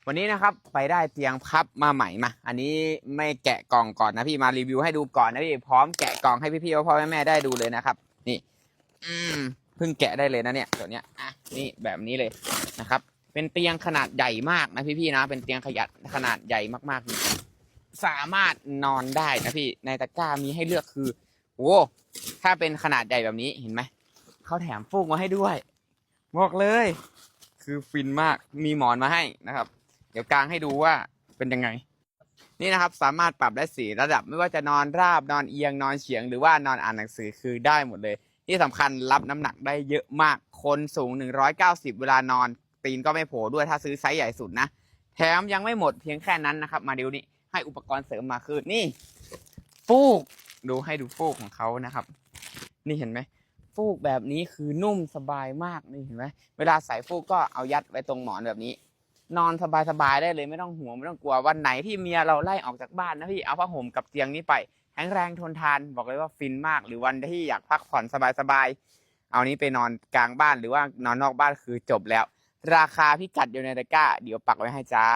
วันนี้นะครับไปได้เตียงพับมาใหม่มาอันนี้ไม่แกะกล่องก่อนนะพี่มารีวิวให้ดูก่อนนะพี่พร้อมแกะกล่องให้พี่ๆพ่อแม่ได้ดูเลยนะครับนี่เพิ่งแกะได้เลยนะเนี่ยตัวเนี้ยนี่แบบนี้เลยนะครับเป็นเตียงขนาดใหญ่มากนะพี่ๆนะเป็นเตียงขนาดใหญ่มากๆสามารถนอนได้นะพี่ในตะกร้ามีให้เลือกคือโอ้ถ้าเป็นขนาดใหญ่แบบนี้เห็นไหมเขาแถมฟูกมาให้ด้วยบอกเลยคือฟินมากมีหมอนมาให้นะครับเดี๋ยวกางให้ดูว่าเป็นยังไงนี่นะครับสามารถปรับได้4 ระดับไม่ว่าจะนอนราบนอนเอียงนอนเฉียงหรือว่านอนอ่านหนังสือคือได้หมดเลยที่สำคัญรับน้ำหนักได้เยอะมากคนสูง190เวลานอนตีนก็ไม่โผล่ด้วยถ้าซื้อไซส์ใหญ่สุดนะแถมยังไม่หมดเพียงแค่นั้นนะครับมาดูนี่ให้อุปกรณ์เสริมมาคือนี่ฟูกดูให้ดูฟูกของเขานะครับนี่เห็นไหมฟูกแบบนี้คือนุ่มสบายมากนี่เห็นไหมเวลาใส่ฟูกก็เอายัดไว้ตรงหมอนแบบนี้นอนสบายๆได้เลยไม่ต้องห่วงไม่ต้องกลัววันไหนที่เมียเราไล่ออกจากบ้านนะพี่เอาผ้าห่มกับเตียงนี้ไปแข็งแรงทนทานบอกเลยว่าฟินมากหรือวันที่อยากพักผ่อนสบายๆเอานี้ไปนอนกลางบ้านหรือว่านอนนอกบ้านคือจบแล้วราคาพิกัดอยู่ในตะกร้าเดี๋ยวปักไว้ให้จ้า